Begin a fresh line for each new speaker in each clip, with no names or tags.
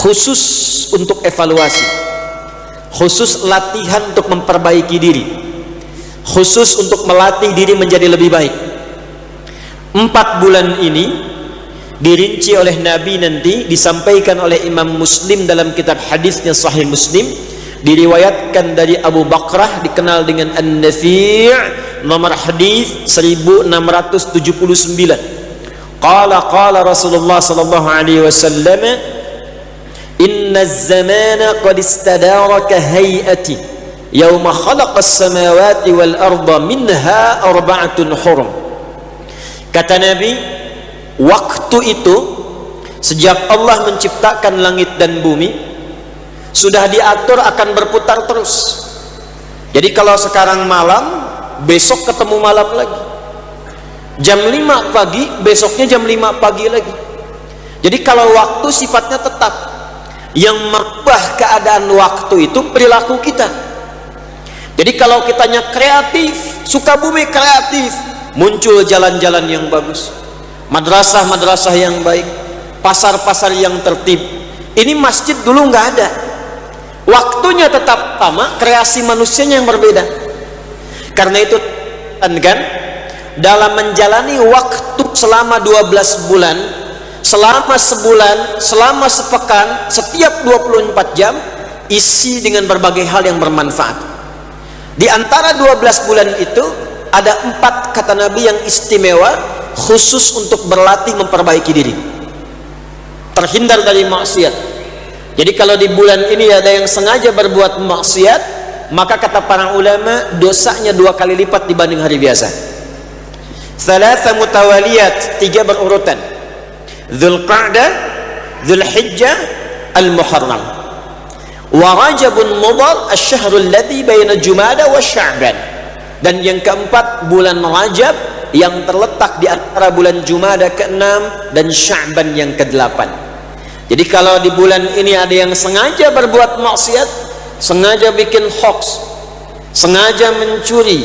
khusus untuk evaluasi, khusus latihan untuk memperbaiki diri, khusus untuk melatih diri menjadi lebih baik. 4 bulan ini dirinci oleh Nabi, nanti disampaikan oleh Imam Muslim dalam kitab hadisnya Sahih Muslim, diriwayatkan dari Abu Bakrah dikenal dengan An-Nafi', nomor hadis 1679. Qala Rasulullah sallallahu alaihi wasallam, inna az-zamana qad istadara ka hay'ati yawma khalaqa as-samawati wal arda minha arba'atun hurum. Kata Nabi, waktu itu sejak Allah menciptakan langit dan bumi sudah diatur akan berputar terus. Jadi kalau sekarang malam, besok ketemu malam lagi. Jam 5 pagi, besoknya jam 5 pagi lagi. Jadi kalau waktu sifatnya tetap. Yang merubah keadaan waktu itu perilaku kita. Jadi kalau kitanya kreatif, suka bumi kreatif, muncul jalan-jalan yang bagus, madrasah-madrasah yang baik, pasar-pasar yang tertib. Ini masjid dulu nggak ada, waktunya tetap sama, kreasi manusianya yang berbeda. Karena itu kan dalam menjalani waktu selama 12 bulan, selama sebulan, selama sepekan, setiap 24 jam isi dengan berbagai hal yang bermanfaat. Di antara 12 bulan itu ada 4 kata Nabi yang istimewa, khusus untuk berlatih memperbaiki diri, terhindar dari maksiat. Jadi kalau di bulan ini ada yang sengaja berbuat maksiat, maka kata para ulama dosanya 2 kali lipat dibanding hari biasa. Thalatha mutawaliyat, 3 berurutan, Dzulqa'dah, Dzulhijjah, Al-Muharram, wa Rajabun Mudhar, asy-syahrul ladzi baina Jumada wa Sya'ban. Dan yang keempat, bulan Rajab yang terletak di antara bulan Jumada ke-6 dan Sya'ban yang ke-8. Jadi kalau di bulan ini ada yang sengaja berbuat maksiat, sengaja bikin hoax, sengaja mencuri,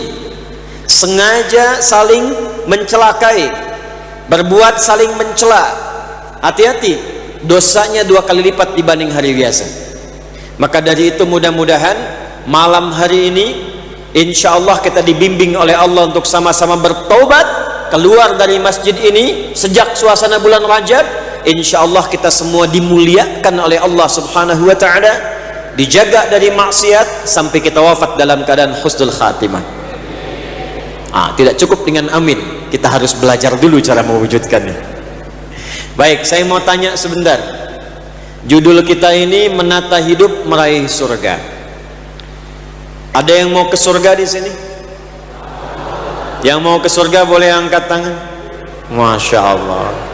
sengaja saling mencelakai, berbuat saling mencela, hati-hati, dosanya 2 kali lipat dibanding hari biasa. Maka dari itu mudah-mudahan malam hari ini insya Allah kita dibimbing oleh Allah untuk sama-sama bertobat, keluar dari masjid ini sejak suasana bulan Rajab. Insya Allah kita semua dimuliakan oleh Allah subhanahu wa ta'ala, dijaga dari maksiat sampai kita wafat dalam keadaan husnul khatimah. Tidak cukup dengan amin, kita harus belajar dulu cara mewujudkannya. Baik, saya mau tanya sebentar. Judul kita ini menata hidup meraih surga. Ada yang mau ke surga di sini? Yang mau ke surga boleh angkat tangan. Masya Allah.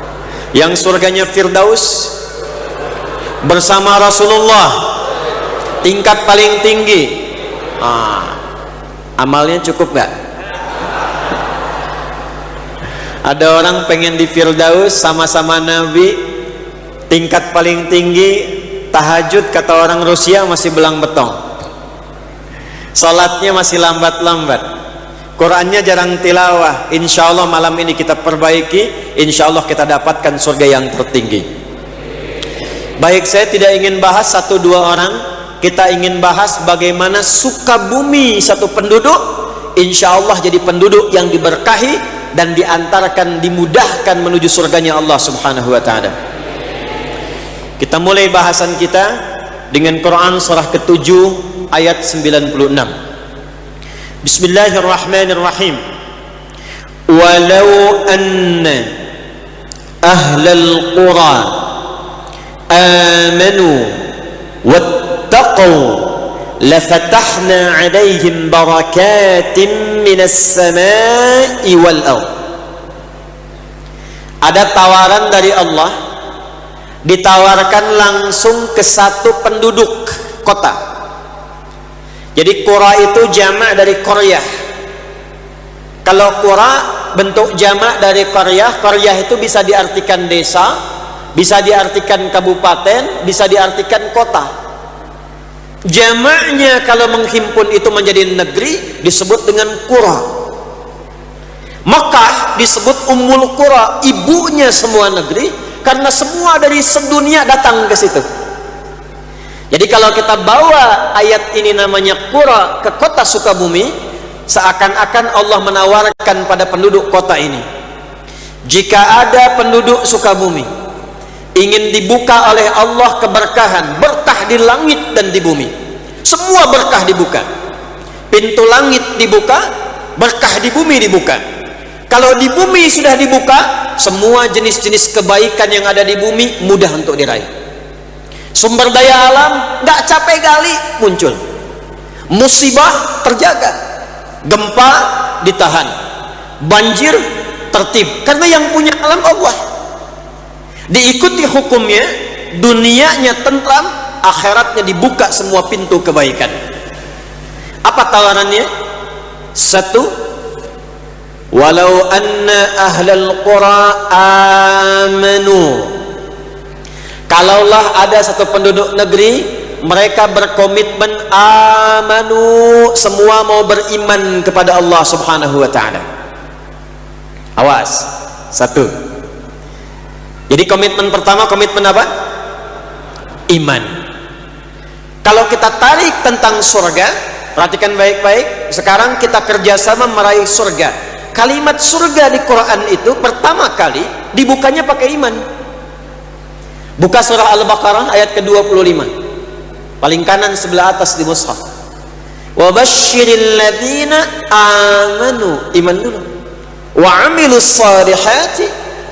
Yang surganya Firdaus bersama Rasulullah, tingkat paling tinggi. Amalnya cukup nggak? Ada orang pengen di Firdaus sama-sama Nabi, tingkat paling tinggi, tahajud kata orang Rusia masih belang betong, salatnya masih lambat-lambat, Qurannya jarang tilawah. Insya Allah malam ini kita perbaiki, insya Allah kita dapatkan surga yang tertinggi. Baik, saya tidak ingin bahas 1-2 orang, kita ingin bahas bagaimana Sukabumi satu penduduk insya Allah jadi penduduk yang diberkahi dan diantarkan, dimudahkan menuju surganya Allah subhanahu wa ta'ala. Kita mulai bahasan kita dengan Quran surah ke-7 ayat 96. Bismillahirrahmanirrahim. Walau anna ahlal qura amanu wattaqu lafatahna alaihim barakatin minas samai wal ardh. Ada tawaran dari Allah, ditawarkan langsung ke satu penduduk kota. Jadi qura itu jamak dari qaryah. Kalau qura bentuk jamak dari qaryah, qaryah itu bisa diartikan desa, bisa diartikan kabupaten, bisa diartikan kota. Jamaknya kalau menghimpun itu menjadi negeri disebut dengan qura. Makkah disebut Ummul Qura, ibunya semua negeri, karena semua dari sedunia datang ke situ. Jadi kalau kita bawa ayat ini namanya qura ke kota Sukabumi, seakan-akan Allah menawarkan pada penduduk kota ini, jika ada penduduk Sukabumi ingin dibuka oleh Allah keberkahan, berkah di langit dan di bumi, semua berkah dibuka, pintu langit dibuka, berkah di bumi dibuka. Kalau di bumi sudah dibuka, semua jenis-jenis kebaikan yang ada di bumi mudah untuk diraih. Sumber daya alam nggak capek gali muncul, musibah terjaga, gempa ditahan, banjir tertib, karena yang punya alam Allah. Diikuti hukumnya, dunianya tentram, akhiratnya dibuka semua pintu kebaikan. Apa tawarannya? Satu, walau anna ahlal qura amanu, kalaulah ada satu penduduk negeri mereka berkomitmen amanu, semua mau beriman kepada Allah subhanahu wa ta'ala. Awas, satu. Jadi komitmen pertama, komitmen apa? Iman. Kalau kita tarik tentang surga, perhatikan baik-baik, sekarang kita kerjasama meraih surga. Kalimat surga di Quran itu pertama kali dibukanya pakai iman. Buka surah Al-Baqarah ayat ke-25, paling kanan sebelah atas di mushaf. Wa basyiril ladzina amanu, iman dulu, wa amilus salihati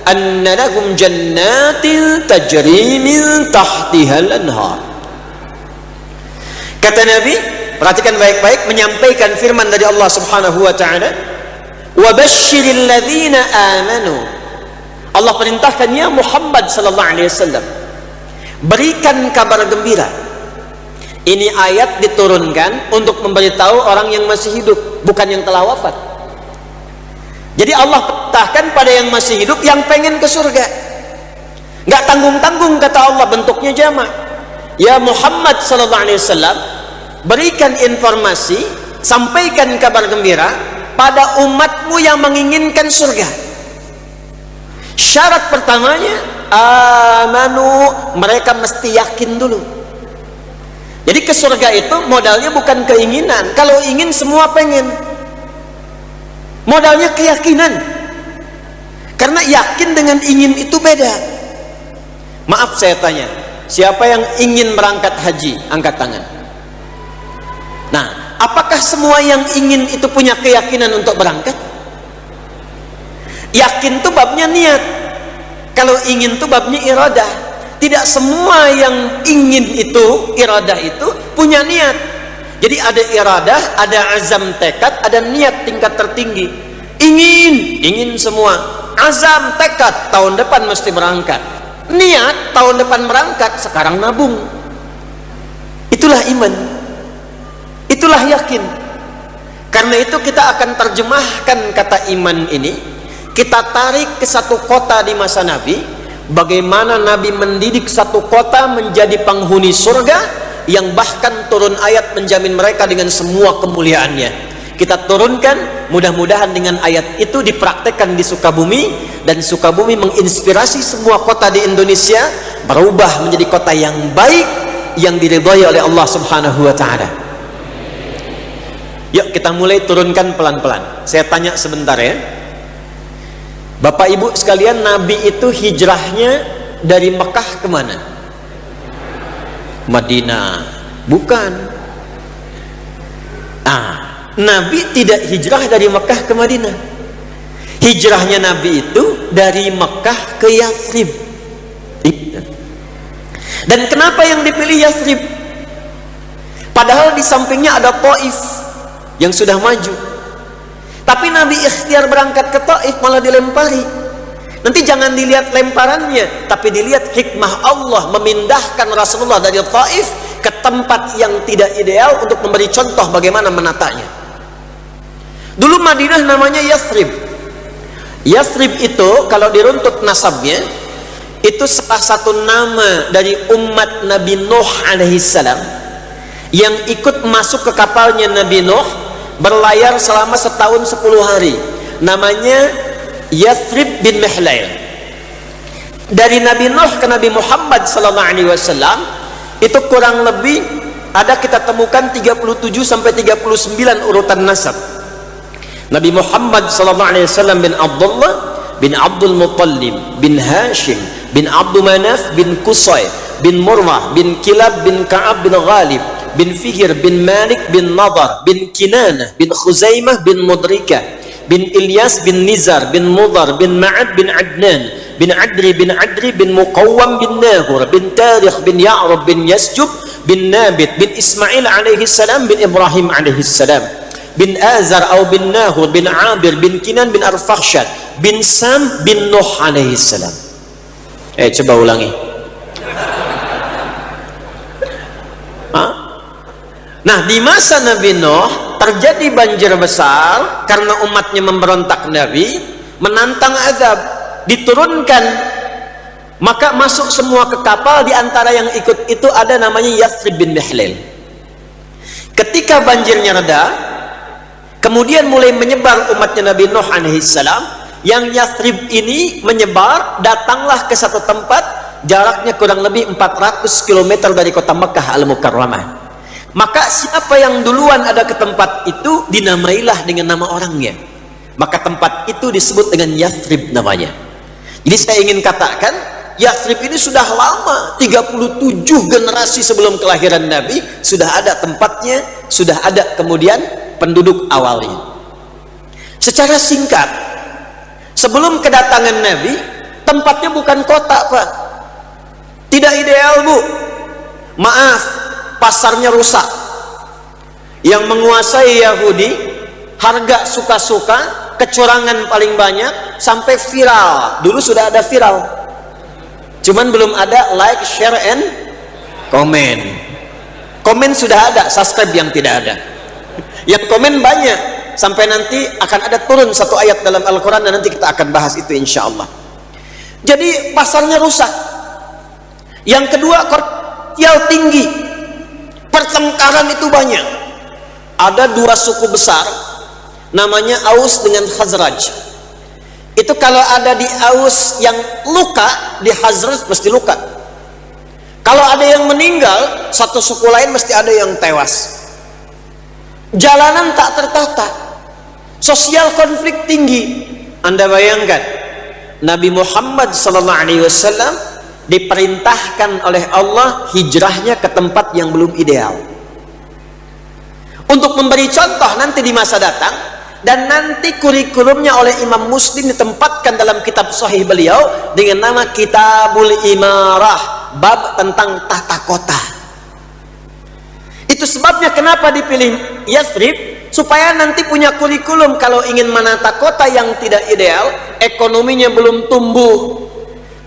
anna lahum jannatin tajri min tahtihal anhar. Kata Nabi, perhatikan baik-baik, menyampaikan firman dari Allah subhanahu wa ta'ala, wa basyiril ladzina amanu. Allah perintahkan, ya Muhammad sallallahu alaihi wasallam, berikan kabar gembira. Ini ayat diturunkan untuk memberitahu orang yang masih hidup, bukan yang telah wafat. Jadi Allah perintahkan pada yang masih hidup, yang pengen ke surga. Nggak tanggung-tanggung, kata Allah, bentuknya jamak. Ya Muhammad sallallahu alaihi wasallam, berikan informasi, sampaikan kabar gembira pada umatmu yang menginginkan surga. Syarat pertamanya amanu, mereka mesti yakin dulu. Jadi ke surga itu modalnya bukan keinginan. Kalau ingin semua pengen, modalnya keyakinan. Karena yakin dengan ingin itu beda. Maaf saya tanya, siapa yang ingin berangkat haji? Angkat tangan. Nah, apakah semua yang ingin itu punya keyakinan untuk berangkat? Yakin itu babnya niat, kalau ingin itu babnya iradah. Tidak semua yang ingin itu, iradah itu, punya niat. Jadi ada iradah, ada azam tekad, ada niat tingkat tertinggi. Ingin semua. Azam tekad, tahun depan mesti berangkat. Niat, tahun depan berangkat, sekarang nabung. Itulah iman, itulah yakin. Karena itu kita akan terjemahkan kata iman ini, kita tarik ke satu kota di masa Nabi, bagaimana Nabi mendidik satu kota menjadi penghuni surga, yang bahkan turun ayat menjamin mereka dengan semua kemuliaannya. Kita turunkan, mudah-mudahan dengan ayat itu dipraktekkan di Sukabumi, dan Sukabumi menginspirasi semua kota di Indonesia berubah menjadi kota yang baik, yang diridhai oleh Allah subhanahu wa ta'ala. Yuk kita mulai turunkan pelan-pelan. Saya tanya sebentar ya, Bapak Ibu sekalian, Nabi itu hijrahnya dari Mekah kemana? Madinah? Bukan. Nabi tidak hijrah dari Mekah ke Madinah. Hijrahnya Nabi itu dari Mekah ke Yathrib. Dan kenapa yang dipilih Yathrib? Padahal di sampingnya ada Taif yang sudah maju. Tapi Nabi ikhtiar berangkat ke Taif, malah dilempari. Nanti jangan dilihat lemparannya, tapi dilihat hikmah Allah memindahkan Rasulullah dari Taif ke tempat yang tidak ideal untuk memberi contoh bagaimana menatanya. Dulu Madinah namanya Yathrib. Yathrib itu kalau diruntut nasabnya, itu salah satu nama dari umat Nabi Nuh alaihissalam yang ikut masuk ke kapalnya Nabi Nuh, berlayar selama setahun 10 hari. Namanya Yathrib bin Mihlail. Dari Nabi Nuh ke Nabi Muhammad SAW itu kurang lebih ada kita temukan 37 sampai 39 urutan nasab. Nabi Muhammad sallallahu alaihi wasallam bin Abdullah bin Abdul Muttalib bin Hashim bin Abdul Manaf bin Qusay bin Murrah bin Kilab bin Ka'ab bin Ghalib bin Fihr bin Malik bin Nadar bin Kinanah bin Khuzaimah bin Mudrikah bin Ilyas bin Nizar bin Mudar bin Ma'ad bin Adnan bin Adri bin Muqawwam bin Nahur bin Tarikh bin Ya'rab bin Yasjub bin Nabit bin Ismail alaihi salam bin Ibrahim alaihi salam bin Azar atau bin Nahur bin Abir bin Kinan bin Arfakhshad bin Sam bin Nuh alaihi salam. Coba ulangi. Nah, di masa Nabi Nuh terjadi banjir besar karena umatnya memberontak Nabi, menantang azab, diturunkan, maka masuk semua ke kapal. Di antara yang ikut itu ada namanya Yathrib bin Mihlil. Ketika banjirnya reda, kemudian mulai menyebar umatnya Nabi Nuh alaihissalam. Yang Yathrib ini menyebar, datanglah ke satu tempat, jaraknya kurang lebih 400 km dari kota Mekah Al-Mukarramah. Maka siapa yang duluan ada ke tempat itu dinamailah dengan nama orangnya. Maka tempat itu disebut dengan Yathrib namanya. Jadi saya ingin katakan, Yathrib ini sudah lama, 37 generasi sebelum kelahiran Nabi sudah ada tempatnya, sudah ada kemudian penduduk awalnya. Secara singkat, sebelum kedatangan Nabi, tempatnya bukan kota, Pak. Tidak ideal, Bu. Maaf, pasarnya rusak. Yang menguasai Yahudi, harga suka-suka, kecurangan paling banyak, sampai viral. Dulu sudah ada viral, cuman belum ada like, share, and comment. Komen sudah ada, subscribe yang tidak ada. Yang komen banyak, sampai nanti akan ada turun satu ayat dalam Al-Quran, dan nanti kita akan bahas itu insya Allah. Jadi pasarnya rusak. Yang kedua, komersial tinggi, pertengkaran itu banyak. Ada dua suku besar, namanya Aus dengan Khazraj. Itu kalau ada di Aus yang luka, di Khazraj mesti luka. Kalau ada yang meninggal, satu suku lain mesti ada yang tewas. Jalanan tak tertata, sosial konflik tinggi. Anda bayangkan, Nabi Muhammad SAW diperintahkan oleh Allah hijrahnya ke tempat yang belum ideal, untuk memberi contoh nanti di masa datang. Dan nanti kurikulumnya oleh Imam Muslim ditempatkan dalam kitab sahih beliau dengan nama Kitabul Imarah, bab tentang tata kota. Itu sebabnya kenapa dipilih Yathrib, supaya nanti punya kurikulum kalau ingin menata kota yang tidak ideal, ekonominya belum tumbuh,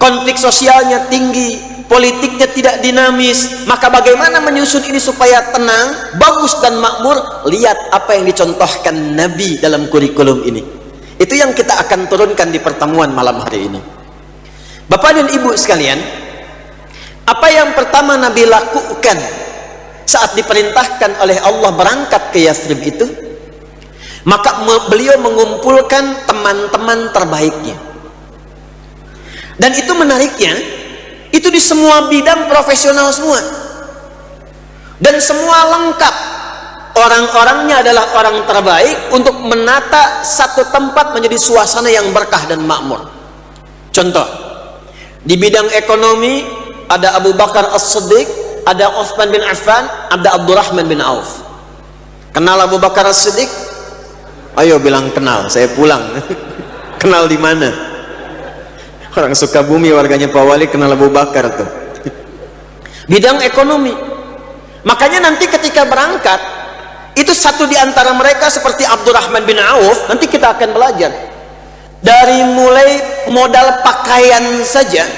konflik sosialnya tinggi, politiknya tidak dinamis, maka bagaimana menyusun ini supaya tenang, bagus dan makmur. Lihat apa yang dicontohkan Nabi dalam kurikulum ini. Itu yang kita akan turunkan di pertemuan malam hari ini. Bapak dan Ibu sekalian, apa yang pertama Nabi lakukan saat diperintahkan oleh Allah berangkat ke Yathrib itu? Maka beliau mengumpulkan teman-teman terbaiknya. Dan itu menariknya, itu di semua bidang profesional semua, dan semua lengkap. Orang-orangnya adalah orang terbaik untuk menata satu tempat menjadi suasana yang berkah dan makmur. Contoh, di bidang ekonomi ada Abu Bakar As-Siddiq, ada Utsman bin Affan, ada Abdurrahman bin Auf. Kenal Abu Bakar As-Siddiq? Ayo bilang kenal, saya pulang. Kenal di mana? Orang Sukabumi, warganya Pak Wali, kenal Abu Bakar tuh. Bidang ekonomi. Makanya nanti ketika berangkat, itu satu di antara mereka seperti Abdurrahman bin Auf, nanti kita akan belajar. Dari mulai modal pakaian saja,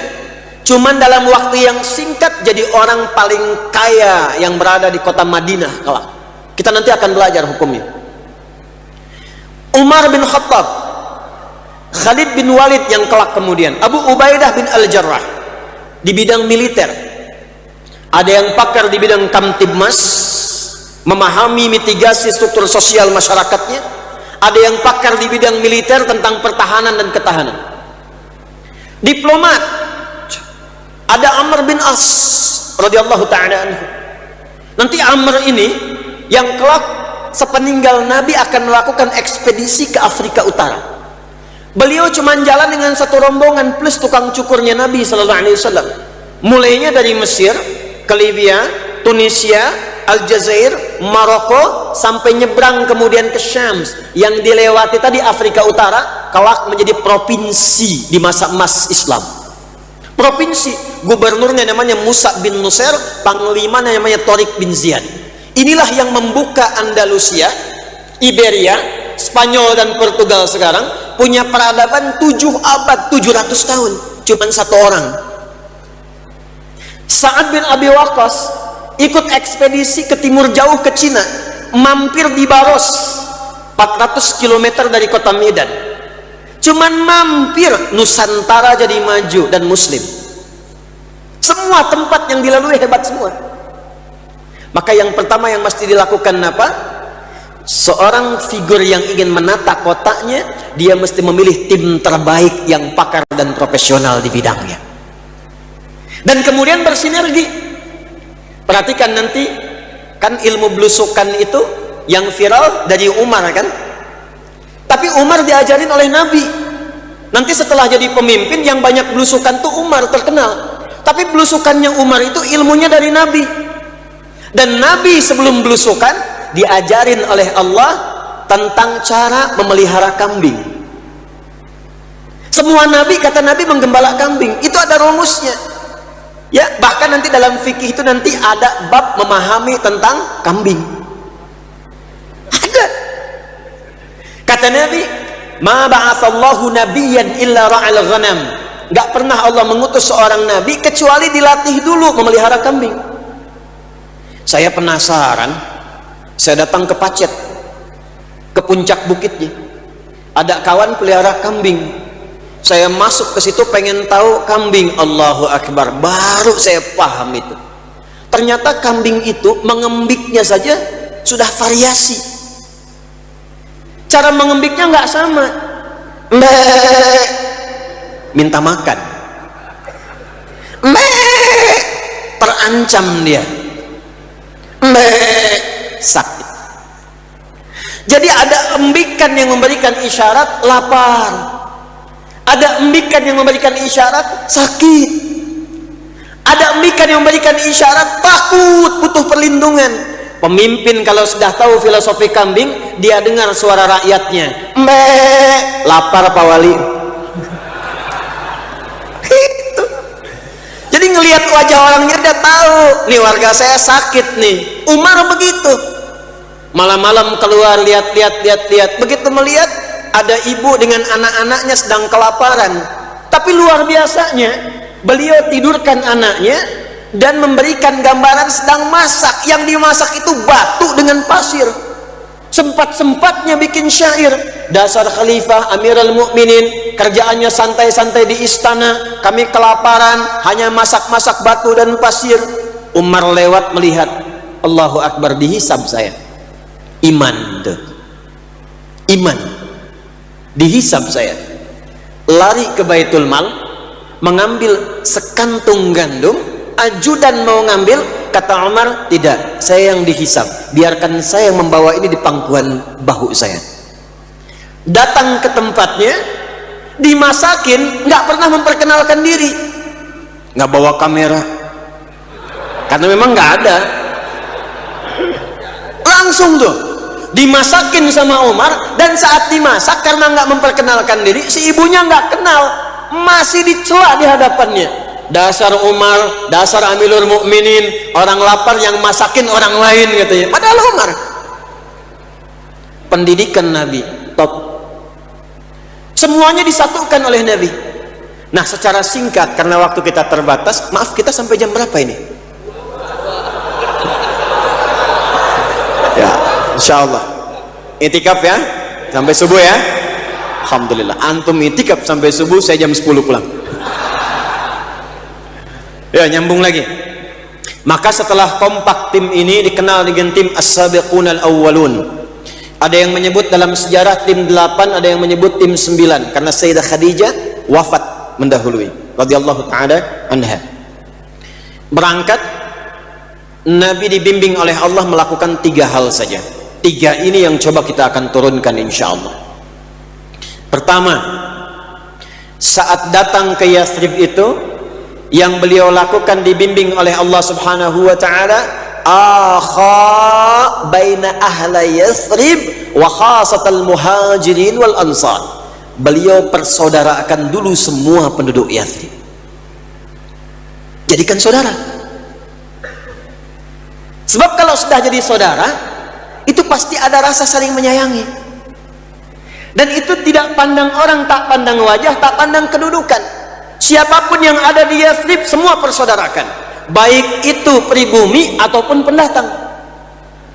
cuman dalam waktu yang singkat jadi orang paling kaya yang berada di kota Madinah kelak. Kita nanti akan belajar hukumnya. Umar bin Khattab, Khalid bin Walid yang kelak kemudian, Abu Ubaidah bin Al-Jarrah di bidang militer. Ada yang pakar di bidang Kamtibmas, memahami mitigasi struktur sosial masyarakatnya. Ada yang pakar di bidang militer tentang pertahanan dan ketahanan. Diplomat, ada Amr bin As, radhiyallahu taala anhu. Nanti Amr ini yang kelak sepeninggal Nabi akan melakukan ekspedisi ke Afrika Utara. Beliau cuma jalan dengan satu rombongan plus tukang cukurnya Nabi sallallahu alaihi wasallam. Mulainya dari Mesir ke Libya, Tunisia, Aljazair, Maroko, sampai nyebrang kemudian ke Syam. Yang dilewati tadi Afrika Utara kelak menjadi provinsi di masa emas Islam. Provinsi, gubernurnya namanya Musa bin Nusair, panglima namanya Tariq bin Ziyad. Inilah yang membuka Andalusia, Iberia, Spanyol dan Portugal sekarang punya peradaban 7 abad 700 tahun, cuman satu orang. Sa'ad bin Abi Waqqas ikut ekspedisi ke timur jauh ke Cina, mampir di Baros 400 km dari kota Medan. Cuman mampir, Nusantara jadi maju dan muslim. Semua tempat yang dilalui hebat semua. Maka yang pertama yang mesti dilakukan apa? Seorang figur yang ingin menata kotanya, dia mesti memilih tim terbaik yang pakar dan profesional di bidangnya. Dan kemudian bersinergi. Perhatikan nanti, kan ilmu belusukan itu yang viral dari Umar kan? Tapi Umar diajarin oleh Nabi. Nanti setelah jadi pemimpin yang banyak belusukan tuh Umar terkenal. Tapi belusukannya Umar itu ilmunya dari Nabi. Dan Nabi sebelum belusukan diajarin oleh Allah tentang cara memelihara kambing. Semua Nabi, kata Nabi, menggembala kambing. Itu ada rumusnya. Ya, bahkan nanti dalam fikih itu nanti ada bab memahami tentang kambing. Ada. Kata Nabi, ma ba'atsallahu nabiyyan illa ra'al ghanam. Gak pernah Allah mengutus seorang nabi kecuali dilatih dulu memelihara kambing. Saya penasaran, saya datang ke Pacet, ke puncak bukitnya. Ada kawan pelihara kambing. Saya masuk ke situ pengen tahu kambing. Allahu Akbar, baru saya paham itu. Ternyata kambing itu mengembiknya saja sudah variasi. Cara mengembiknya nggak sama. Mbak minta makan, Mbak terancam dia, Mbak sakit. Jadi ada embikan yang memberikan isyarat lapar, ada embikan yang memberikan isyarat sakit, ada embikan yang memberikan isyarat takut, butuh perlindungan. Pemimpin kalau sudah tahu filosofi kambing, dia dengar suara rakyatnya, Mbak lapar Pak Wali. Itu. Jadi ngelihat wajah orangnya dia tahu, nih warga saya sakit nih. Umar begitu. Malam-malam keluar lihat. Begitu melihat ada ibu dengan anak-anaknya sedang kelaparan. Tapi luar biasanya, beliau tidurkan anaknya dan memberikan gambaran sedang masak. Yang dimasak itu batu dengan pasir. Sempat-sempatnya bikin syair, dasar khalifah Amirul Mukminin, kerjaannya santai-santai di istana, kami kelaparan, hanya masak-masak batu dan pasir. Umar lewat melihat, Allahu Akbar, dihisab saya. Iman tuh, iman dihisab saya. Lari ke Baitul Mal, mengambil sekantung gandum. Ajudan mau ngambil, kata Umar, tidak, saya yang dihisab, biarkan saya yang membawa ini di pangkuan bahu saya. Datang ke tempatnya, dimasakin, nggak pernah memperkenalkan diri, nggak bawa kamera, karena memang nggak ada. Langsung tuh dimasakin sama Umar, dan saat dimasak karena nggak memperkenalkan diri, si ibunya nggak kenal, masih dicela di hadapannya. Dasar Umar, dasar Amirul Mukminin, orang lapar yang masakin orang lain katanya. Padahal Umar. Pendidikan Nabi top. Semuanya disatukan oleh Nabi. Nah, secara singkat karena waktu kita terbatas, maaf, kita sampai jam berapa ini? Ya, insyaallah. Itikaf ya, sampai subuh ya. Alhamdulillah. Antum itikaf sampai subuh, saya jam 10 pulang. Ya, nyambung lagi. Maka setelah kompak tim ini dikenal dengan tim As-Sabiqun Al-Awwalun. Ada yang menyebut dalam sejarah tim 8, ada yang menyebut tim 9 karena Sayyidah Khadijah wafat mendahului radhiyallahu taala anha. Berangkat Nabi dibimbing oleh Allah melakukan 3 hal saja. 3 ini yang coba kita akan turunkan insya Allah. Pertama, saat datang ke Yathrib itu, yang beliau lakukan dibimbing oleh Allah subhanahu wa ta'ala, akha baina ahla Yathrib wa khasatal muhajirin wal ansar. Beliau persaudarakan dulu semua penduduk Yathrib, jadikan saudara. Sebab kalau sudah jadi saudara, itu pasti ada rasa saling menyayangi. Dan itu tidak pandang orang, tak pandang wajah, tak pandang kedudukan. Siapapun yang ada di Yathrib semua persaudarakan, baik itu pribumi ataupun pendatang.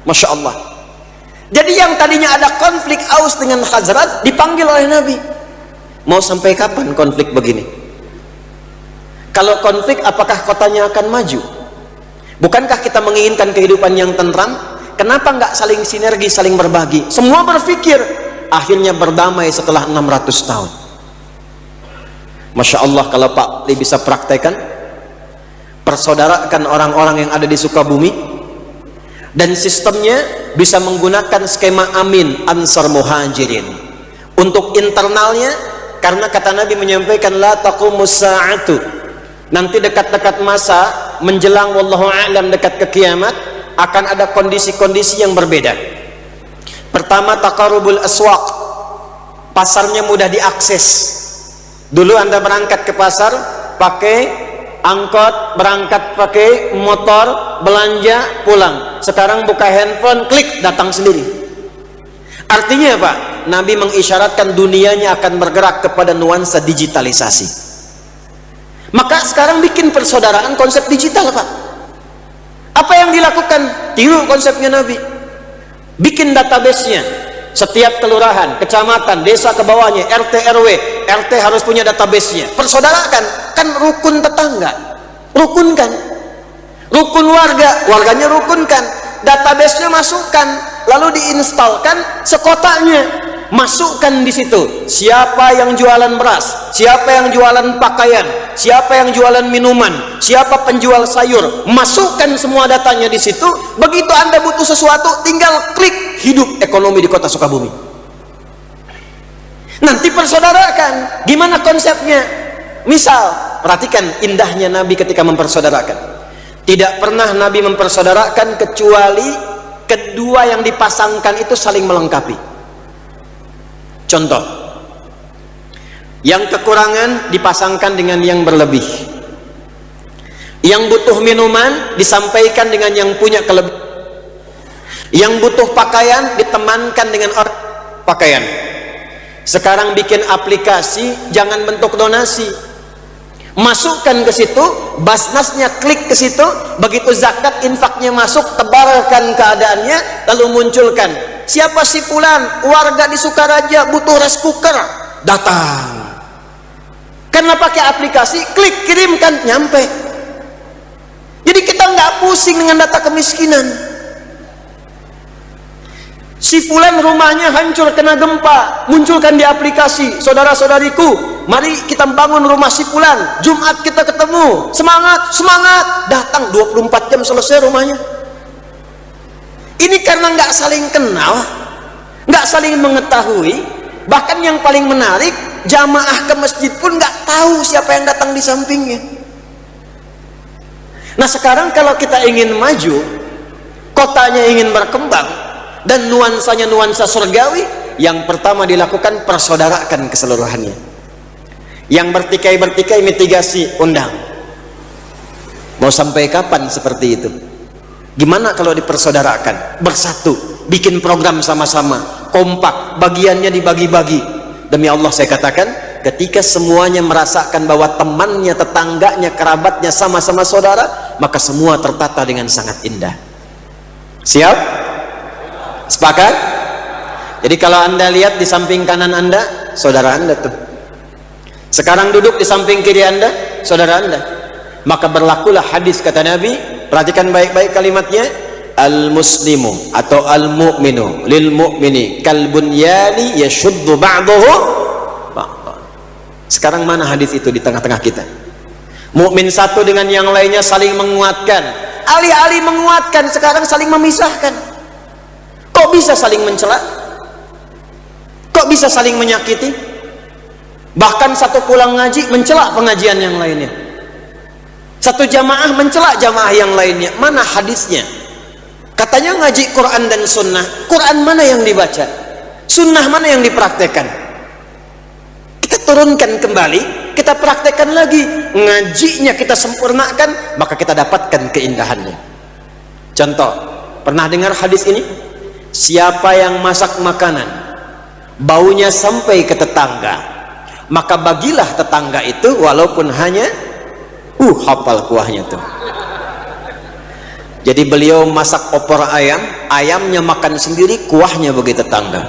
Masya Allah. Jadi yang tadinya ada konflik Aus dengan Khazraj dipanggil oleh Nabi. Mau sampai kapan konflik begini? Kalau konflik, apakah kotanya akan maju? Bukankah kita menginginkan kehidupan yang tentram? Kenapa nggak saling sinergi, saling berbagi? Semua berpikir, akhirnya berdamai setelah 600 tahun. Masya Allah, kalau Pak Li bisa praktekan, persaudarakan orang-orang yang ada di Sukabumi, dan sistemnya bisa menggunakan skema Amin, Ansar, Muhajirin. Untuk internalnya, karena kata Nabi menyampaikan, la taqumus sa'atu, nanti dekat-dekat masa menjelang wallahu a'lam dekat ke kiamat akan ada kondisi-kondisi yang berbeda. Pertama, taqarrubul aswaq, pasarnya mudah diakses. Dulu Anda berangkat ke pasar pakai angkot, berangkat pakai motor, belanja, pulang. Sekarang buka handphone, klik, datang sendiri. Artinya apa? Nabi mengisyaratkan dunianya akan bergerak kepada nuansa digitalisasi. Maka sekarang bikin persaudaraan konsep digital, Pak. Apa yang dilakukan? Tiru konsepnya Nabi. Bikin database-nya. Setiap kelurahan, kecamatan, desa ke bawahnya, RT RW, RT harus punya database-nya. Persaudarakan, kan rukun tetangga. Rukunkan. Rukun warga, warganya rukunkan. Database-nya masukkan, lalu diinstalkan sekotanya. Masukkan di situ siapa yang jualan beras, siapa yang jualan pakaian, siapa yang jualan minuman, siapa penjual sayur. Masukkan semua datanya di situ. Begitu Anda butuh sesuatu, tinggal klik, hidup ekonomi di kota Sukabumi. Nanti persaudarakan. Gimana konsepnya? Misal, perhatikan indahnya Nabi ketika mempersaudarakan. Tidak pernah Nabi mempersaudarakan kecuali kedua yang dipasangkan itu saling melengkapi. Contoh, yang kekurangan dipasangkan dengan yang berlebih. Yang butuh minuman disampaikan dengan yang punya kelebihan. Yang butuh pakaian ditemankan dengan orang pakaian. Sekarang bikin aplikasi, jangan bentuk donasi. Masukkan ke situ, basnasnya klik ke situ, begitu zakat infaknya masuk, tebarkan keadaannya, lalu munculkan. Siapa si fulan, warga di Sukaraja butuh rice cooker, datang. Karena pakai aplikasi, klik, kirimkan, nyampe. Jadi kita nggak pusing dengan data kemiskinan. Si fulan rumahnya hancur kena gempa, munculkan di aplikasi, saudara-saudariku, mari kita bangun rumah si fulan, Jumat kita ketemu, semangat, semangat, datang 24 jam selesai rumahnya. Ini karena nggak saling kenal, nggak saling mengetahui. Bahkan yang paling menarik, jamaah ke masjid pun nggak tahu siapa yang datang di sampingnya. Nah sekarang kalau kita ingin maju, kotanya ingin berkembang, dan nuansanya nuansa surgawi, yang pertama dilakukan persaudarakan keseluruhannya. Yang bertikai-bertikai mitigasi, undang. Mau sampai kapan seperti itu? Gimana kalau dipersaudarakan, bersatu, bikin program sama-sama, kompak, bagiannya dibagi-bagi. Demi Allah saya katakan, ketika semuanya merasakan bahwa temannya, tetangganya, kerabatnya sama-sama saudara, maka semua tertata dengan sangat indah. Siap? Sepakat? Jadi kalau Anda lihat di samping kanan Anda, saudara Anda tuh. Sekarang duduk di samping kiri Anda, saudara Anda. Maka berlakulah hadis kata Nabi. Perhatikan baik-baik kalimatnya, al-muslimu atau al-mu'minu lil mu'mini kal bunyani yashuddu ba'dahu ba'dha. Sekarang mana hadis itu di tengah-tengah kita? Mukmin satu dengan yang lainnya saling menguatkan. Alih-alih menguatkan, sekarang saling memisahkan. Kok bisa saling mencela? Kok bisa saling menyakiti? Bahkan satu pulang ngaji mencela pengajian yang lainnya, satu jamaah mencela jamaah yang lainnya. Mana hadisnya? Katanya ngaji Quran dan sunnah. Quran mana yang dibaca? Sunnah mana yang dipraktekkan? Kita turunkan kembali, kita praktekkan lagi. Ngajinya kita sempurnakan, maka kita dapatkan keindahannya. Contoh, pernah dengar hadis ini? Siapa yang masak makanan baunya sampai ke tetangga, maka bagilah tetangga itu walaupun hanya hafal kuahnya tuh. Jadi beliau masak opor ayam, ayamnya makan sendiri, kuahnya bagi tetangga.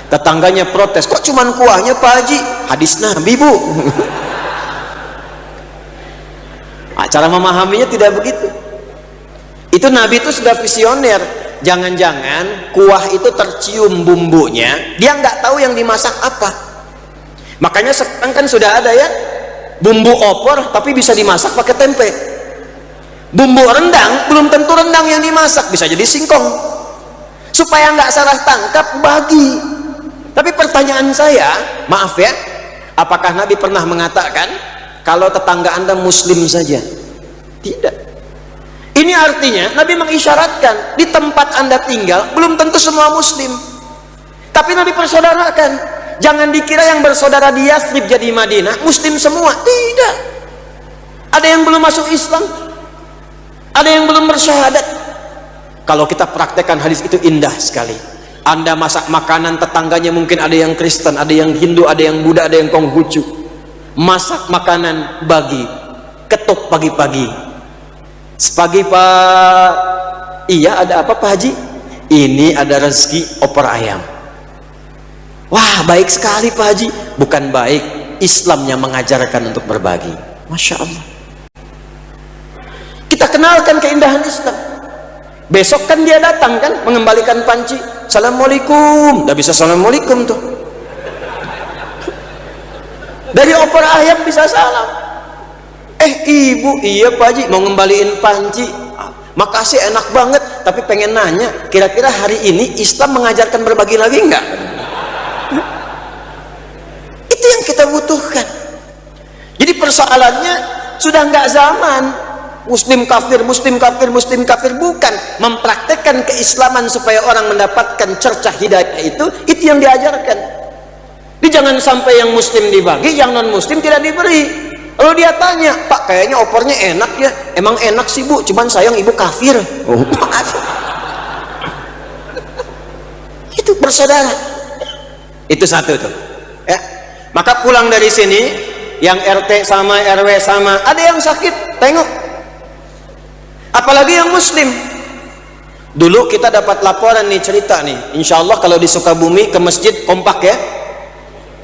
Tetangganya protes, kok cuman kuahnya Pak Haji? Hadis Nabi Bu. Cara memahaminya tidak begitu. Itu Nabi itu sudah visioner. Jangan-jangan kuah itu tercium bumbunya, dia nggak tahu yang dimasak apa. Makanya sekarang kan sudah ada ya bumbu opor tapi bisa dimasak pakai tempe. Bumbu rendang belum tentu rendang yang dimasak, bisa jadi singkong. Supaya nggak salah tangkap, bagi. Tapi pertanyaan saya, maaf ya, apakah Nabi pernah mengatakan kalau tetangga Anda muslim saja? Tidak. Ini artinya Nabi mengisyaratkan di tempat Anda tinggal belum tentu semua muslim, tapi Nabi persaudarakan. Jangan dikira yang bersaudara di Yathrib jadi Madinah muslim semua. Tidak. Ada yang belum masuk Islam, ada yang belum bersyahadat. Kalau kita praktekkan hadis itu indah sekali. Anda masak makanan, tetangganya mungkin ada yang Kristen, ada yang Hindu, ada yang Buddha, ada yang Konghucu. Masak makanan bagi, ketuk pagi-pagi. Sepagi Pak, iya ada apa Pak Haji? Ini ada rezeki opor ayam. Wah baik sekali Pak Haji. Bukan baik, Islamnya mengajarkan untuk berbagi. Masya Allah. Kita kenalkan keindahan Islam. Besok kan dia datang kan mengembalikan panci, assalamualaikum, nggak bisa assalamualaikum tuh. Dari opor ayam bisa salam. Ibu, iya Pak Haji mau ngembaliin panci, makasih enak banget, tapi pengen nanya, kira-kira hari ini Islam mengajarkan berbagi lagi enggak? Itu yang kita butuhkan. Jadi persoalannya sudah enggak zaman muslim kafir, muslim kafir, muslim kafir. Bukan mempraktekkan keislaman supaya orang mendapatkan cercah hidayah, itu yang diajarkan. Jadi jangan sampai yang muslim dibagi, yang non muslim tidak diberi. Kalau dia tanya, Pak kayaknya opornya enak ya. Emang enak sih Bu, cuman sayang ibu kafir. Itu bersaudara. Itu satu tuh ya. Maka pulang dari sini, yang RT sama RW sama, ada yang sakit, tengok. Apalagi yang muslim. Dulu kita dapat laporan nih, cerita nih, insya Allah kalau di Sukabumi ke masjid kompak ya,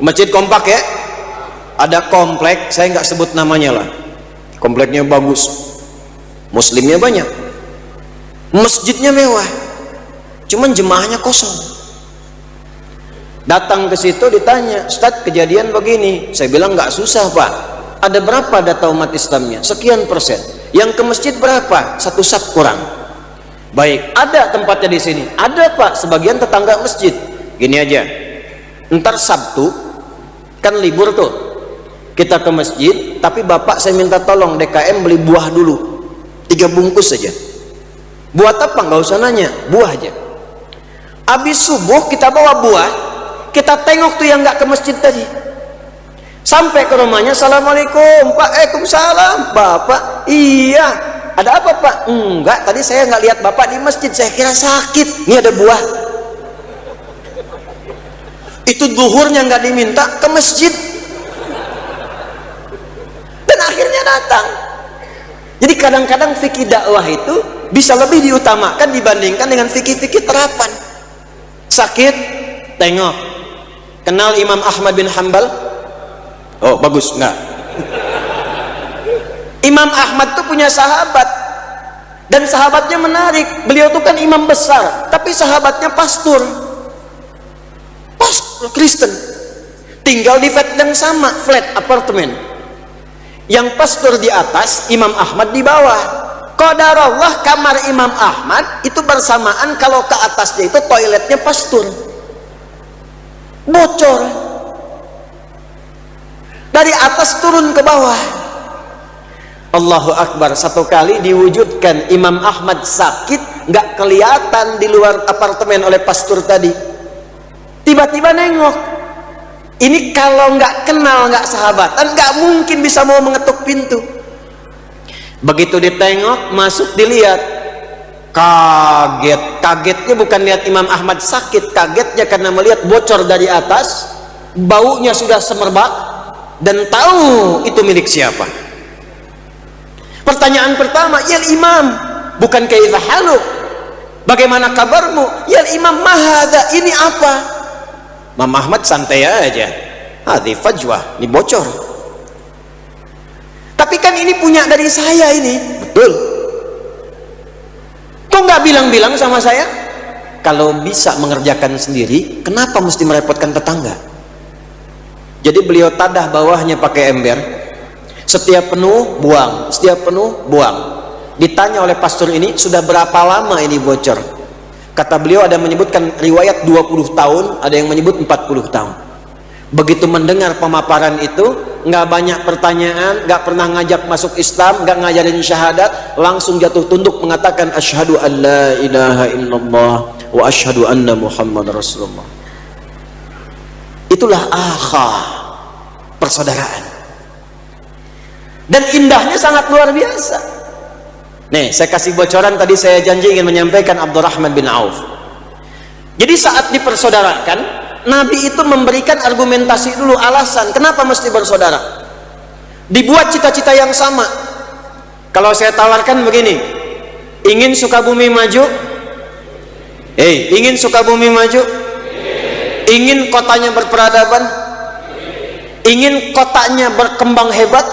masjid kompak ya, ada komplek, saya nggak sebut namanya lah, kompleknya bagus, muslimnya banyak, masjidnya mewah, cuman jemaahnya kosong. Datang ke situ ditanya, Ustadz kejadian begini. Saya bilang nggak susah Pak, ada berapa data umat Islamnya? Sekian persen. Yang ke masjid berapa? 1 saf kurang. Baik, ada tempatnya di sini. Ada Pak, sebagian tetangga masjid. Gini aja, ntar Sabtu kan libur tuh, kita ke masjid, tapi Bapak saya minta tolong DKM beli buah dulu 3 bungkus saja. Buat apa? Nggak usah nanya, buah aja. Habis subuh kita bawa buah, kita tengok tuh yang nggak ke masjid tadi. Sampai ke rumahnya, assalamualaikum Pak. Waalaikumsalam. Bapak, iya ada apa Pak? Enggak, tadi saya nggak lihat Bapak di masjid, saya kira sakit. Ini ada buah. Itu zuhurnya nggak diminta ke masjid, dan akhirnya datang. Jadi kadang-kadang fikih dakwah itu bisa lebih diutamakan dibandingkan dengan fikih-fikih terapan. Sakit, tengok. Kenal Imam Ahmad bin Hanbal? Oh bagus, enggak. Imam Ahmad tuh punya sahabat, dan sahabatnya menarik. Beliau tuh kan imam besar, tapi sahabatnya pastor Kristen, tinggal di flat yang sama, flat apartemen. Yang pastor di atas, Imam Ahmad di bawah. qadarullah kamar Imam Ahmad itu bersamaan kalau ke atasnya itu toiletnya pastur, bocor dari atas turun ke bawah. Allahu Akbar. Satu kali diwujudkan Imam Ahmad sakit, nggak kelihatan di luar apartemen oleh pastur tadi. Tiba-tiba nengok, ini kalau nggak kenal, nggak sahabatan, nggak mungkin bisa mau mengetuk pintu. Begitu ditengok, masuk, dilihat, kaget. Kagetnya bukan lihat Imam Ahmad sakit, kagetnya karena melihat bocor dari atas, baunya sudah semerbak, dan tahu itu milik siapa. Pertanyaan pertama, ya Imam, bukan kaifa haluk, bagaimana kabarmu? Ya Imam, mahadha, ini apa? Imam Ahmad santai aja, hadhi fajwah, ini bocor. Tapi kan ini punya dari saya ini. Betul. Kok nggak bilang-bilang sama saya? Kalau bisa mengerjakan sendiri, kenapa mesti merepotkan tetangga? Jadi beliau tadah bawahnya pakai ember, setiap penuh buang, setiap penuh buang. Ditanya oleh pastor ini, sudah berapa lama ini bocor? Kata beliau ada menyebutkan riwayat 20 tahun, ada yang menyebut 40 tahun. Begitu mendengar pemaparan itu, nggak banyak pertanyaan, nggak pernah ngajak masuk Islam, nggak ngajarin syahadat, langsung jatuh tunduk mengatakan asyhadu an la ilaha illallah wa asyhadu anna Muhammad Rasulullah. Itulah akha, persaudaraan. Dan indahnya sangat luar biasa. Nih, saya kasih bocoran, tadi saya janji ingin menyampaikan Abdurrahman bin Auf. Jadi saat dipersaudarakan, Nabi itu memberikan argumentasi dulu, alasan kenapa mesti bersaudara. Dibuat cita-cita yang sama. Kalau saya tawarkan begini, ingin Sukabumi maju? Ingin Sukabumi maju? Ingin kotanya berperadaban? Ingin kotanya berkembang hebat?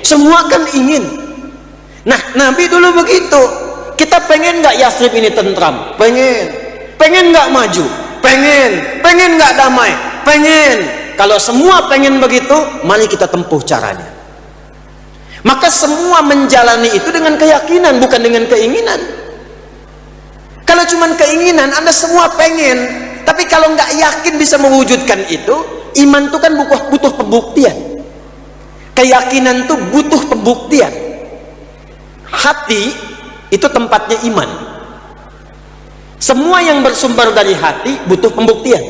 Semua kan ingin. Nah, Nabi dulu begitu. Kita pengen nggak Yathrib ini tentram? Pengen nggak maju? Pengen nggak damai? Pengen. Kalau semua pengen begitu, mari kita tempuh caranya. Maka semua menjalani itu dengan keyakinan, bukan dengan keinginan. Kalau cuma keinginan, Anda semua pengen, tapi kalau nggak yakin bisa mewujudkan itu, iman itu kan butuh pembuktian. Keyakinan itu butuh pembuktian. Hati itu tempatnya iman. Semua yang bersumber dari hati butuh pembuktian.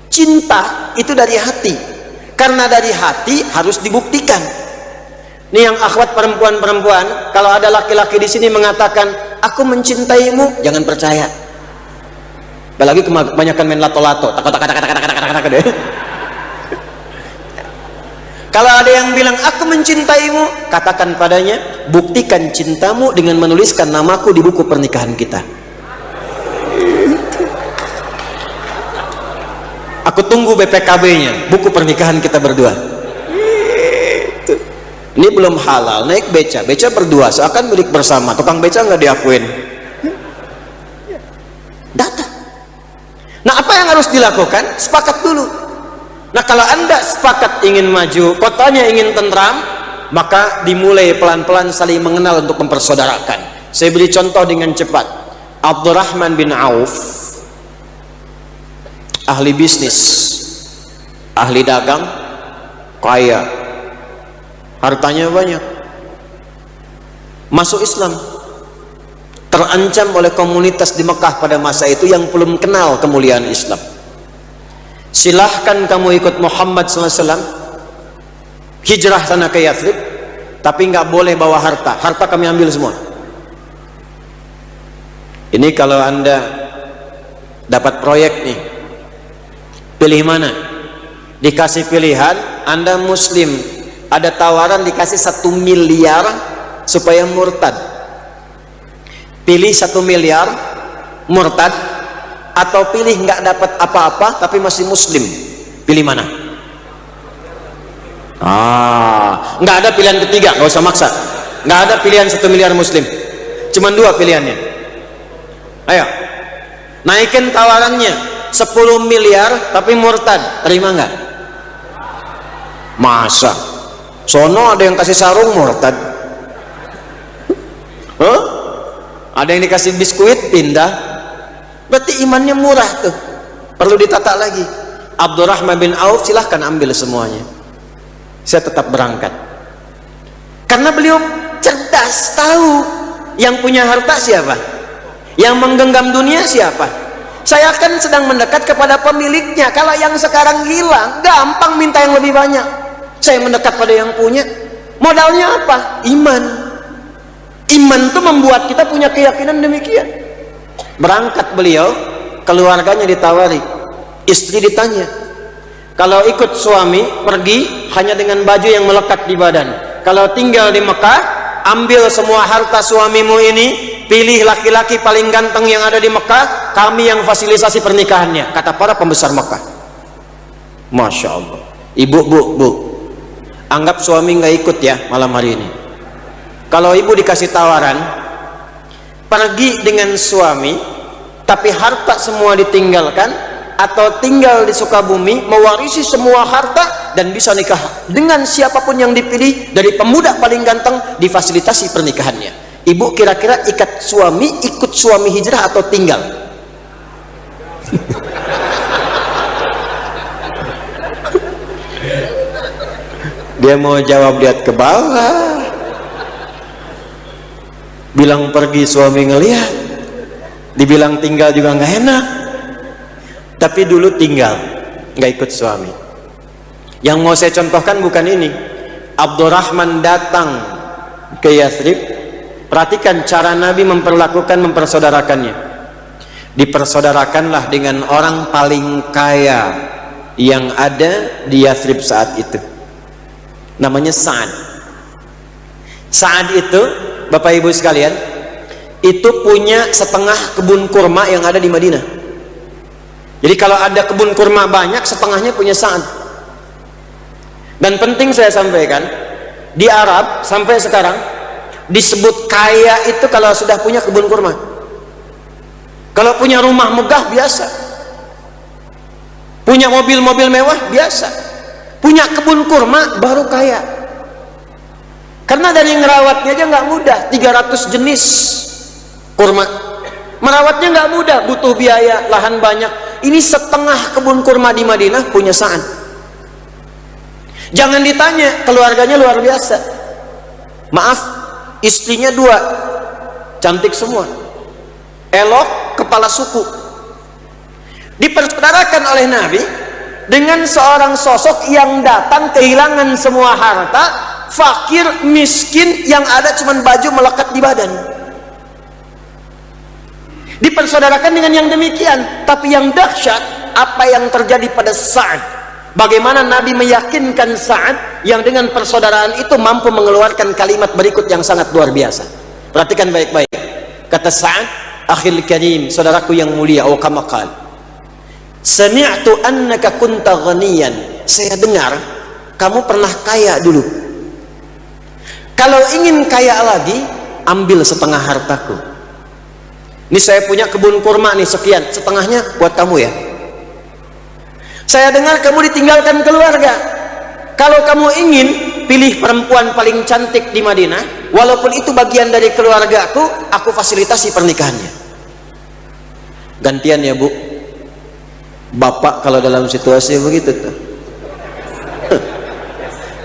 Cinta itu dari hati, karena dari hati harus dibuktikan. Ini yang akhwat perempuan-perempuan, kalau ada laki-laki di sini mengatakan aku mencintaimu, jangan percaya. Apalagi kebanyakan main lato-lato, takut deh. Kalau ada yang bilang aku mencintaimu, katakan padanya, buktikan cintamu dengan menuliskan namaku di buku pernikahan kita. Aku tunggu BPKB-nya, buku pernikahan kita berdua. Ini belum halal, naik beca berdua, seakan milik bersama. Tukang beca nggak diakuin. Data. Nah, apa yang harus dilakukan? Sepakat dulu. Nah, kalau Anda sepakat ingin maju, kotanya ingin tentram, maka dimulai pelan-pelan saling mengenal untuk mempersaudarakan. Saya beri contoh dengan cepat. Abdurrahman bin Auf, ahli bisnis, ahli dagang, kaya, hartanya banyak, masuk Islam, terancam oleh komunitas di Mekah pada masa itu yang belum kenal kemuliaan Islam. Silahkan kamu ikut Muhammad SAW, hijrah sana ke Yathrib, tapi nggak boleh bawa harta kami ambil semua. Ini kalau Anda dapat proyek nih, pilih mana? Dikasih pilihan, Anda muslim, ada tawaran dikasih 1 miliar supaya murtad. Pilih 1 miliar murtad, atau pilih nggak dapat apa-apa tapi masih muslim. Pilih mana? Nggak ada pilihan ketiga, nggak usah maksa. Nggak ada pilihan 1 miliar muslim, cuman 2 pilihannya. Ayo, naikin tawarannya 10 miliar tapi murtad, terima nggak? Masa sono ada yang kasih sarung murtad? Huh? Ada yang dikasih biskuit pindah, berarti imannya murah tuh, perlu ditata lagi. Abdurrahman bin Auf silahkan ambil semuanya, saya tetap berangkat. Karena beliau cerdas, tahu yang punya harta siapa, yang menggenggam dunia siapa. Saya kan sedang mendekat kepada pemiliknya. Kalau yang sekarang hilang, gampang minta yang lebih banyak. Saya mendekat pada yang punya. Modalnya apa? Iman. Iman itu membuat kita punya keyakinan demikian. Berangkat beliau, keluarganya ditawari, istri ditanya, kalau ikut suami pergi hanya dengan baju yang melekat di badan, kalau tinggal di Mekah ambil semua harta suamimu ini, pilih laki-laki paling ganteng yang ada di Mekah, kami yang fasilitasi pernikahannya, kata para pembesar Mekah. Masya Allah. Ibu, bu, anggap suami nggak ikut ya malam hari ini. Kalau ibu dikasih tawaran pergi dengan suami tapi harta semua ditinggalkan, atau tinggal di Sukabumi mewarisi semua harta dan bisa nikah dengan siapapun yang dipilih dari pemuda paling ganteng, difasilitasi pernikahannya, ibu kira-kira ikut suami hijrah atau tinggal? Dia mau jawab lihat ke bawah, bilang pergi suami ngelihat, dibilang tinggal juga nggak enak. Tapi dulu tinggal, nggak ikut suami. Yang mau saya contohkan bukan ini. Abdurrahman datang ke Yathrib, perhatikan cara Nabi mempersaudarakannya. Dipersaudarakanlah dengan orang paling kaya yang ada di Yathrib saat itu, namanya Sa'ad. Sa'ad itu, Bapak Ibu sekalian, itu punya setengah kebun kurma yang ada di Madinah. Jadi kalau ada kebun kurma banyak, setengahnya punya Sa'ad. Dan penting saya sampaikan, di Arab sampai sekarang disebut kaya itu kalau sudah punya kebun kurma. Kalau punya rumah megah biasa, punya mobil-mobil mewah biasa, punya kebun kurma baru kaya. Karena dari ngerawatnya aja nggak mudah, 300 jenis kurma, merawatnya nggak mudah, butuh biaya, lahan banyak. Ini setengah kebun kurma di Madinah punya Sa'ad. Jangan ditanya, keluarganya luar biasa. Maaf, istrinya 2, cantik semua, elok, kepala suku. Dipersaudarakan oleh Nabi dengan seorang sosok yang datang kehilangan semua harta, fakir, miskin, yang ada cuma baju melekat di badan. Dipersaudarakan dengan yang demikian. Tapi yang dahsyat, apa yang terjadi pada Sa'ad, bagaimana Nabi meyakinkan Sa'ad yang dengan persaudaraan itu mampu mengeluarkan kalimat berikut yang sangat luar biasa. Perhatikan baik-baik. Kata Sa'ad, akhil karim, saudaraku yang mulia, o kama qala, sami'tu annaka kunta ghaniyan, saya dengar kamu pernah kaya dulu. Kalau ingin kaya lagi, ambil setengah hartaku. Ini saya punya kebun kurma nih sekian, setengahnya buat kamu ya. Saya dengar kamu ditinggalkan keluarga. Kalau kamu ingin pilih perempuan paling cantik di Madinah, walaupun itu bagian dari keluargaku, aku fasilitasi pernikahannya. Gantian ya bu. Bapak kalau dalam situasi begitu tuh,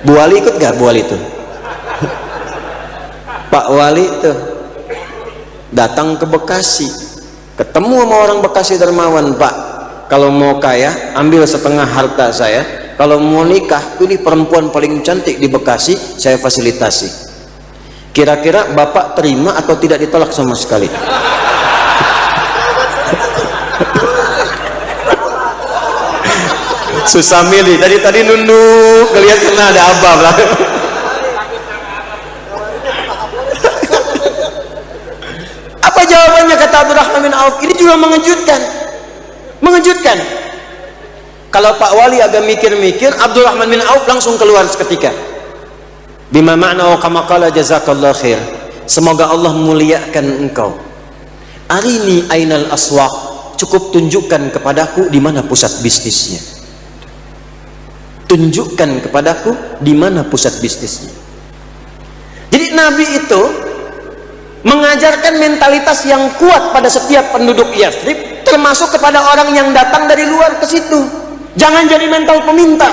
Bu Wali ikut gak Bu Wali itu? Pak Wali tuh datang ke Bekasi, ketemu sama orang Bekasi dermawan, Pak, kalau mau kaya ambil setengah harta saya, kalau mau nikah pilih perempuan paling cantik di Bekasi, saya fasilitasi. Kira-kira Bapak terima atau tidak ditolak sama sekali? Susah milih, tadi nunduk ngelihat kena ada abah lah. Apa jawabannya kata Abdurrahman bin Auf? Ini juga mengejutkan. Kalau Pak Wali agak mikir-mikir, Abdurrahman bin Auf langsung keluar seketika. Bima ma'na wa kama qala jazakallahu khair, semoga Allah muliakan engkau. Arini ainal aswaq, cukup tunjukkan kepadaku di mana pusat bisnisnya. Tunjukkan kepadaku di mana pusat bisnisnya. Jadi Nabi itu
mengajarkan mentalitas yang kuat pada setiap penduduk Yathrib, termasuk kepada orang yang datang dari luar ke situ. Jangan jadi mental peminta,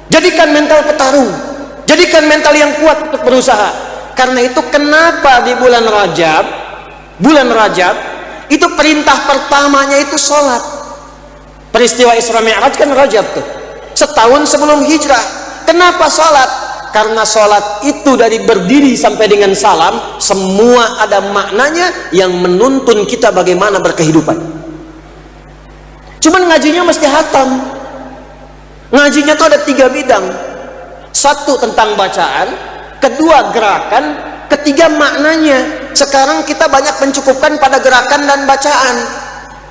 jadikan mental petarung, jadikan mental yang kuat untuk berusaha. Karena itu kenapa di bulan Rajab itu perintah pertamanya itu sholat. Peristiwa Isra Mi'raj kan Rajab tuh, setahun sebelum hijrah. Kenapa sholat? Karena sholat itu dari berdiri sampai dengan salam, semua ada maknanya yang menuntun kita bagaimana berkehidupan. Cuman ngajinya mesti hatam. Ngajinya tuh ada 3 bidang. 1 tentang bacaan, 2 gerakan, 3 maknanya. Sekarang kita banyak mencukupkan pada gerakan dan bacaan.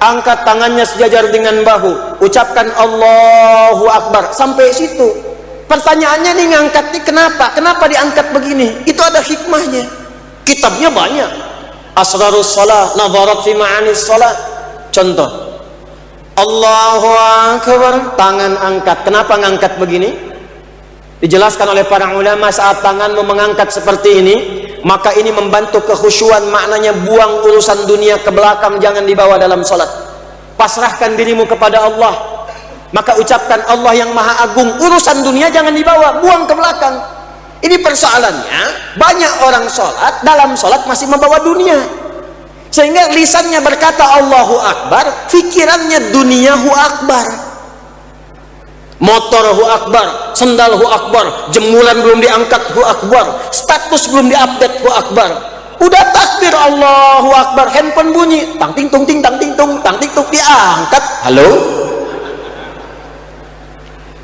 Angkat tangannya sejajar dengan bahu, ucapkan Allahu Akbar, sampai situ. Pertanyaannya nih, ngangkat nih kenapa? Kenapa diangkat begini? Itu ada hikmahnya. Kitabnya banyak. Asrarus shalah, nadharat fi ma'anis shalah. Contoh, Allahu Akbar, tangan angkat. Kenapa ngangkat begini? Dijelaskan oleh para ulama, saat tanganmu mengangkat seperti ini, maka ini membantu kekhusyuan. Maknanya buang urusan dunia ke belakang, jangan dibawa dalam salat. Pasrahkan dirimu kepada Allah. Maka ucapkan Allah yang maha agung, urusan dunia jangan dibawa, buang ke belakang. Ini persoalannya, banyak orang sholat, dalam sholat masih membawa dunia, sehingga lisannya berkata Allahu Akbar, pikirannya duniahu akbar. Motor hu akbar, sendal hu akbar, jemuran belum diangkat hu akbar, status belum diupdate hu akbar. Udah takbir Allahu Akbar, handphone bunyi, tang ting tung ting tang ting tung tang ting tung, diangkat, halo.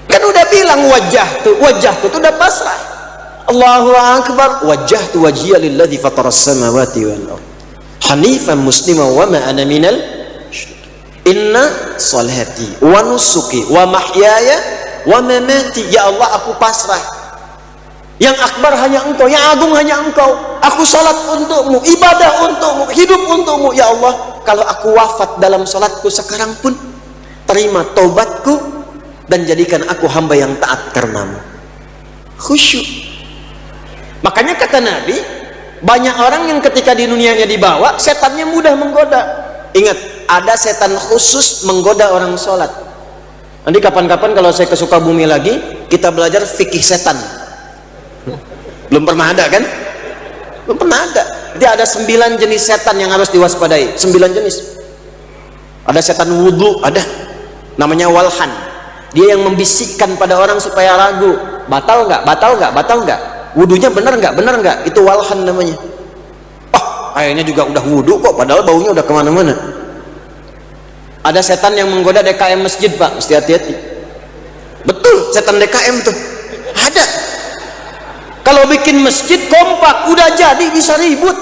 Kan udah bilang wajah tuh udah pasrah. Allahu Akbar, wajjahtu wajhiya lilladzi fataras samawati wal ardh hanifan musliman wa ma ana minal inna salati wa nusuki wa mahyaya wa mamati, ya Allah aku pasrah. Yang akbar hanya Engkau, yang agung hanya Engkau. Aku salat untukmu, ibadah untukmu, hidup untukmu, ya Allah. Kalau aku wafat dalam salatku sekarang pun, terima taubatku dan jadikan aku hamba yang taat karenamu. Khusyuk. Makanya kata Nabi, banyak orang yang ketika di dunianya dibawa, setannya mudah menggoda. Ingat, ada setan khusus menggoda orang sholat. Nanti kapan-kapan kalau saya ke Sukabumi lagi, kita belajar fikih setan. Belum pernah ada kan? Belum pernah ada. Jadi ada 9 jenis setan yang harus diwaspadai. 9 jenis. Ada setan wudhu, ada. Namanya walhan. Dia yang membisikkan pada orang supaya ragu, batal nggak, wudunya benar nggak, itu walhan namanya. Kayaknya juga udah wudu kok, padahal baunya udah kemana-mana. Ada setan yang menggoda DKM masjid, Pak, mesti hati-hati. Betul, setan DKM tuh ada. Kalau bikin masjid kompak, udah jadi bisa ribut.